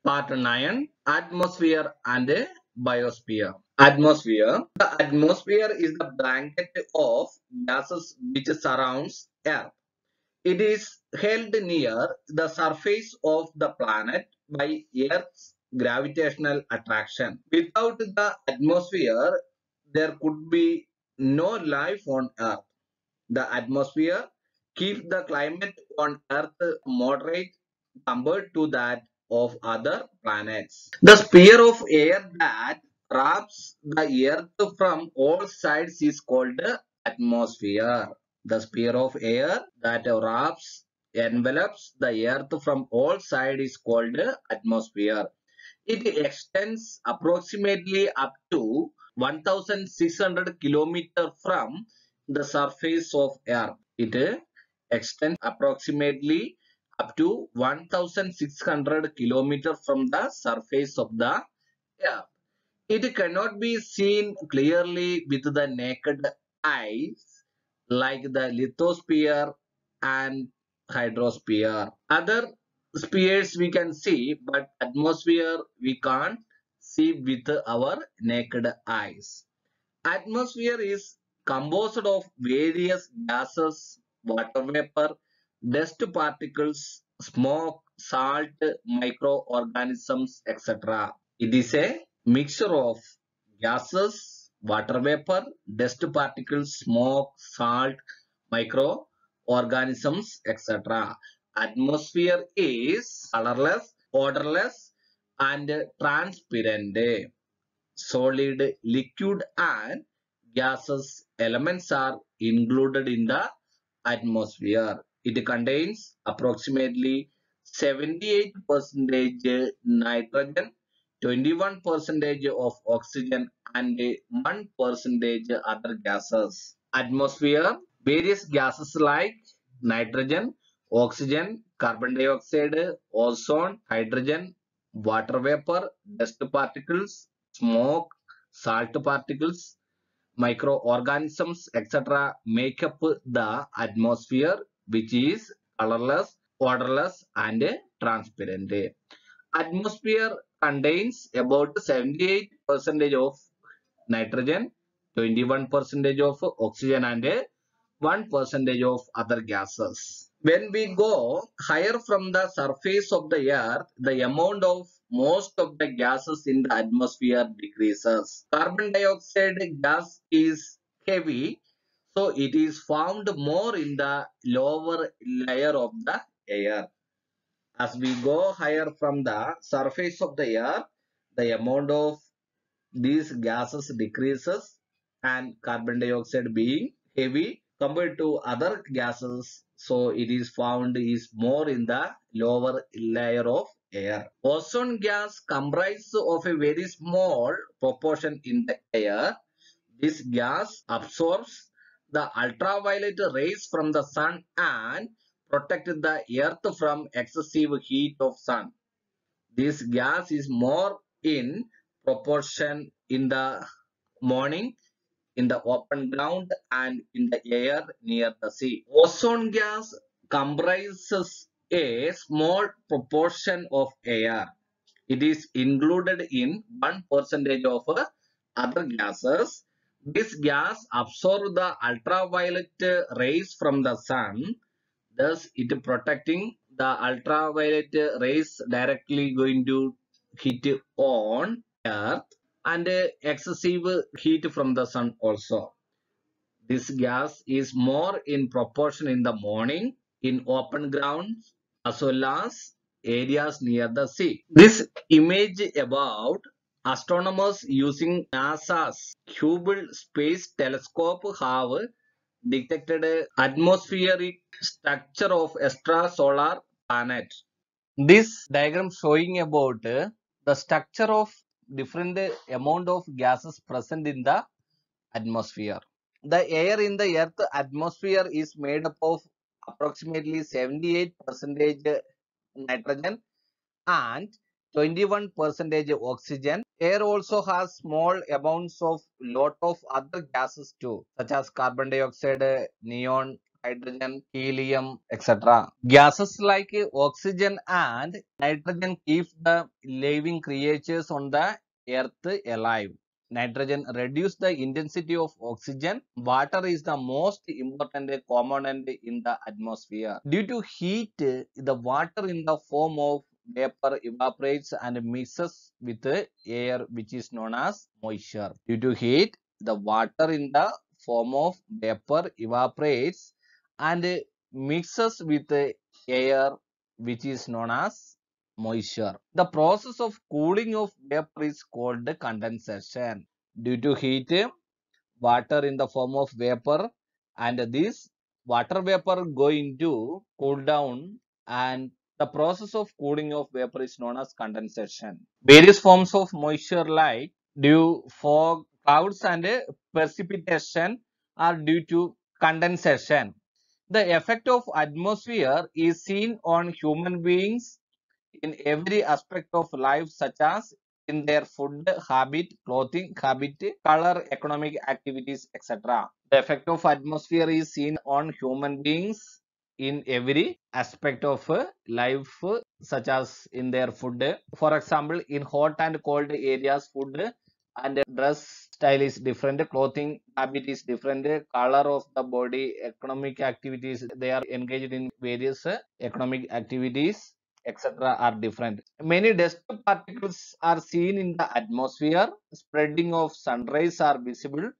Part 9, Atmosphere and Biosphere. Atmosphere. The atmosphere is the blanket of gases which surrounds Earth. It is held near the surface of the planet by Earth's gravitational attraction. Without the atmosphere, there could be no life on Earth. The atmosphere keeps the climate on Earth moderate compared to that of other planets. The sphere of air that wraps the Earth from all sides is called the atmosphere. The sphere of air that envelops the Earth from all sides is called the atmosphere. It extends approximately up to 1600 kilometers from the surface of Earth. It extends approximately up to 1600 kilometers from the surface of the Earth. It cannot be seen clearly with the naked eyes like the lithosphere and hydrosphere. Other spheres we can see, but atmosphere we can't see with our naked eyes. Atmosphere is composed of various gases, water vapor, dust particles, smoke, salt, microorganisms, etc. It is a mixture of gases, water vapor, dust particles, smoke, salt, microorganisms, etc. Atmosphere is colorless, odorless, and transparent. Solid, liquid, and gaseous elements are included in the atmosphere. It contains approximately 78% nitrogen, 21% of oxygen, and 1% other gases. Atmosphere, various gases like nitrogen, oxygen, carbon dioxide, ozone, hydrogen, water vapor, dust particles, smoke, salt particles, microorganisms, etc. make up the atmosphere, which is colorless, odorless, and transparent. Atmosphere contains about 78% of nitrogen, 21% of oxygen, and 1% of other gases. When we go higher from the surface of the earth, the amount of most of the gases in the atmosphere decreases. Carbon dioxide gas is heavy, so it is found more in the lower layer of the air. As we go higher from the surface of the earth, the amount of these gases decreases, and carbon dioxide being heavy compared to other gases, so it is found is more in the lower layer of air. Ozone gas comprises of a very small proportion in the air. This gas absorbs the ultraviolet rays from the sun and protect the earth from excessive heat of sun. This gas is more in proportion in the morning, in the open ground, and in the air near the sea. Ozone gas comprises a small proportion of air. It is included in 1% of other gases. This gas absorbs the ultraviolet rays from the sun. Thus, it protecting the ultraviolet rays directly going to hit on Earth, and excessive heat from the sun also. This gas is more in proportion in the morning, in open grounds, as well as areas near the sea. This image about astronomers using NASA's Hubble Space Telescope have detected a atmospheric structure of extrasolar planet. This diagram showing about the structure of different amount of gases present in the atmosphere. The air in the earth atmosphere is made up of approximately 78% nitrogen and 21% oxygen. Air also has small amounts of lot of other gases too, such as carbon dioxide, neon, hydrogen, helium, etc. Gases like oxygen and nitrogen keep the living creatures on the earth alive. Nitrogen reduce the intensity of oxygen. Water is the most important component in the atmosphere. Due to heat, the water in the form of vapor evaporates and mixes with air, which is known as moisture. Due to heat, the water in the form of vapor evaporates and mixes with air, which is known as moisture. The process of cooling of vapor is called condensation. Due to heat, water in the form of vapor, and this water vapor going to cool down, and the process of cooling of vapor is known as condensation. Various forms of moisture like dew, fog, clouds and precipitation are due to condensation. The effect of atmosphere is seen on human beings in every aspect of life, such as in their food habit, clothing habit, color, economic activities, etc. The effect of atmosphere is seen on human beings in every aspect of life, such as in their food. For example, in hot and cold areas, food and dress style is different, clothing habit is different, color of the body, economic activities, they are engaged in various economic activities, etc. are different. Many dust particles are seen in the atmosphere. Spreading of sunrays are visible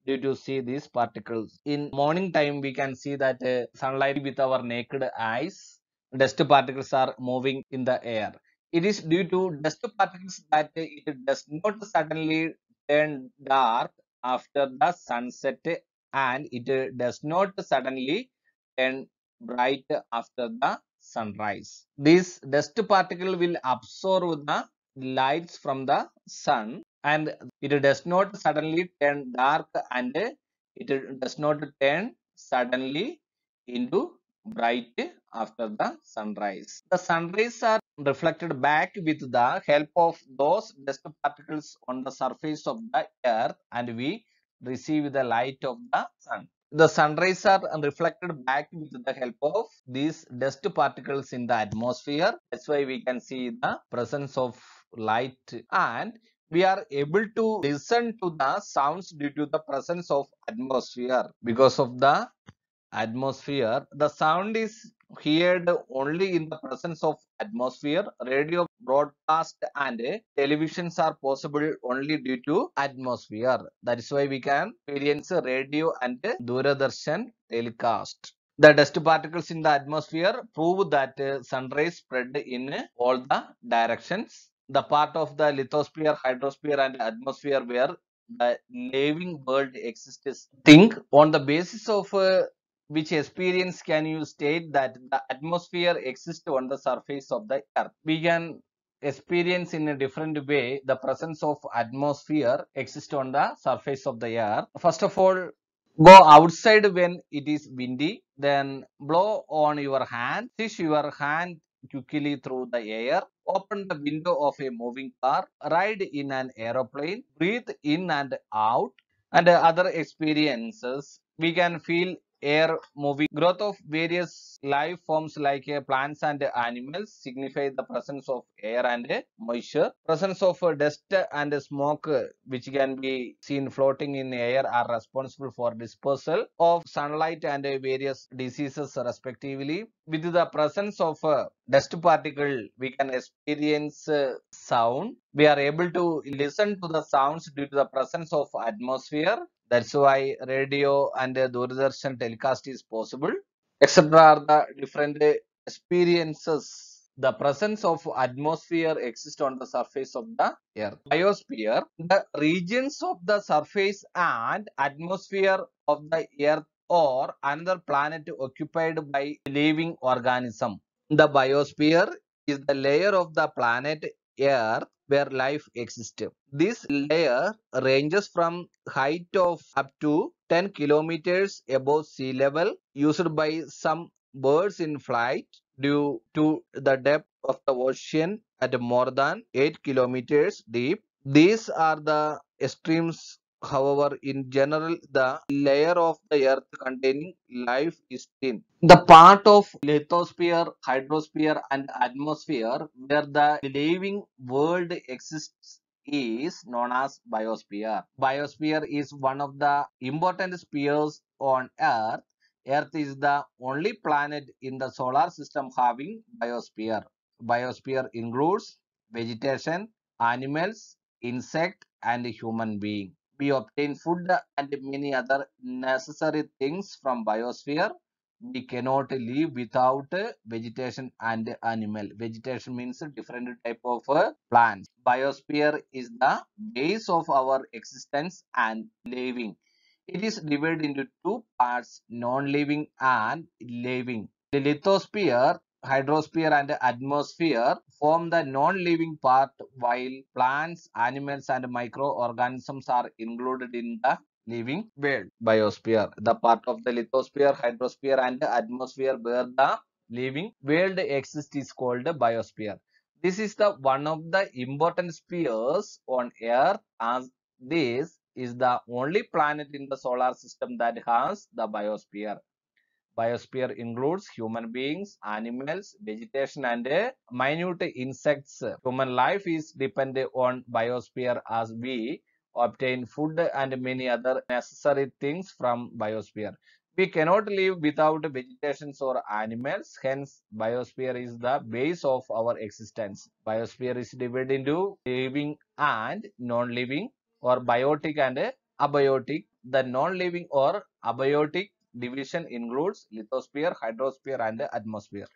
due to see these particles. In morning time, we can see that sunlight with our naked eyes. Dust particles are moving in the air. It is due to dust particles that it does not suddenly turn dark after the sunset, and it does not suddenly turn bright after the sunrise. This dust particle will absorb the lights from the sun, and it does not suddenly turn dark, and it does not turn suddenly into bright after the sunrise. The sunrays are reflected back with the help of those dust particles on the surface of the earth, and we receive the light of the sun. The sunrays are reflected back with the help of these dust particles in the atmosphere. That's why we can see the presence of light, and we are able to listen to the sounds due to the presence of atmosphere. Because of the atmosphere, the sound is heard only in the presence of atmosphere. Radio broadcast and televisions are possible only due to atmosphere. That is why we can experience radio and Doordarshan telecast. The dust particles in the atmosphere prove that sunrays spread in all the directions. The part of the lithosphere, hydrosphere and atmosphere where the living world exists. Think on the basis of which experience can you state that the atmosphere exists on the surface of the earth? We can experience in a different way the presence of atmosphere exists on the surface of the earth. First of all, go outside when it is windy, then blow on your hand, push your hand quickly through the air, open the window of a moving car, ride in an aeroplane, breathe in and out, and other experiences. We can feel air moving. Growth of various life forms like plants and animals signify the presence of air and moisture. Presence of dust and smoke, which can be seen floating in air, are responsible for dispersal of sunlight and various diseases respectively. With the presence of dust particle, we can experience sound. We are able to listen to the sounds due to the presence of atmosphere. That's why radio and Doordarshan telecast is possible. Etc. are the different experiences. The presence of atmosphere exists on the surface of the earth. Biosphere, the regions of the surface and atmosphere of the earth or another planet occupied by living organism. The biosphere is the layer of the planet Earth where life exists. This layer ranges from height of up to 10 kilometers above sea level, used by some birds in flight, due to the depth of the ocean at more than 8 kilometers deep. These are the extremes However, in general, the layer of the earth containing life is thin. The part of lithosphere, hydrosphere, and atmosphere where the living world exists is known as biosphere. Biosphere is one of the important spheres on Earth. Earth is the only planet in the solar system having biosphere. Biosphere includes vegetation, animals, insect, and human being. We obtain food and many other necessary things from biosphere. We cannot live without vegetation and animal. Vegetation means a different type of plants. Biosphere is the base of our existence and living. It is divided into two parts, non-living and living. The lithosphere, hydrosphere, and atmosphere form the non-living part, while plants, animals, and microorganisms are included in the living world. Biosphere, the part of the lithosphere, hydrosphere, and atmosphere where the living world exists, is called the biosphere. This is the one of the important spheres on Earth, as this is the only planet in the solar system that has the biosphere. Biosphere includes human beings, animals, vegetation, and minute insects. Human life is dependent on biosphere as we obtain food and many other necessary things from biosphere. We cannot live without vegetation or animals. Hence, biosphere is the base of our existence. Biosphere is divided into living and non-living, or biotic and abiotic. The non-living or abiotic division includes lithosphere, hydrosphere, and atmosphere.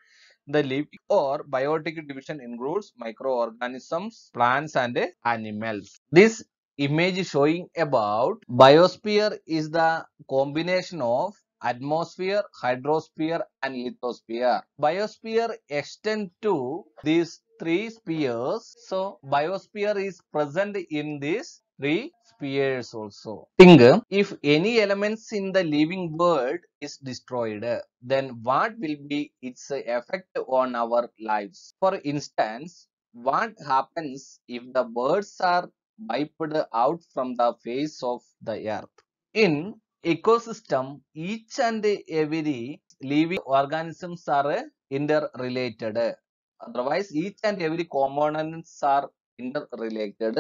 The living or biotic division includes microorganisms, plants, and animals. This image showing about biosphere is the combination of atmosphere, hydrosphere, and lithosphere. Biosphere extends to these three spheres. So, biosphere is present in these three spheres also. Think, if any elements in the living world is destroyed, then what will be its effect on our lives? For instance, what happens if the birds are wiped out from the face of the earth? In ecosystem, each and every living organisms are interrelated. Otherwise, each and every components are interrelated.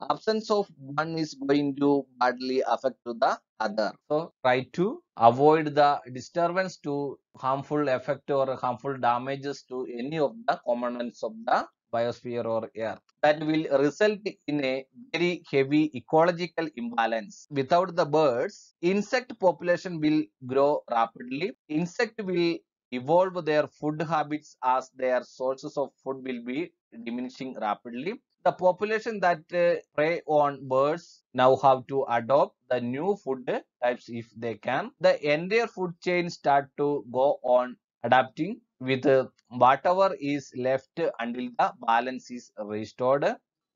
Absence of one is going to badly affect to the other. So try to avoid the disturbance to harmful effect or harmful damages to any of the components of the biosphere or earth. That will result in a very heavy ecological imbalance. Without the birds, insect population will grow rapidly. Insect will evolve their food habits as their sources of food will be diminishing rapidly. The population that prey on birds now have to adopt the new food types if they can. The entire food chain start to go on adapting with whatever is left until the balance is restored.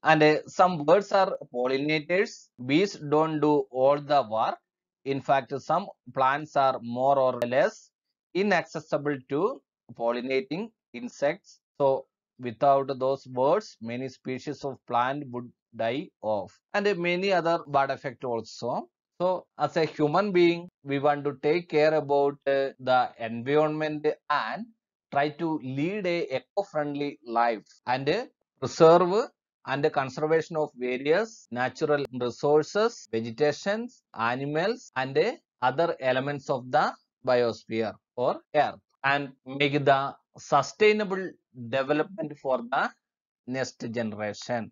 And some birds are pollinators. Bees don't do all the work. In fact, some plants are more or less inaccessible to pollinating insects. So without those birds, many species of plant would die off, and many other bad effects also. So as a human being, we want to take care about the environment and try to lead a eco-friendly life and preserve and the conservation of various natural resources, vegetations, animals, and other elements of the biosphere or earth, and make the sustainable development for the next generation.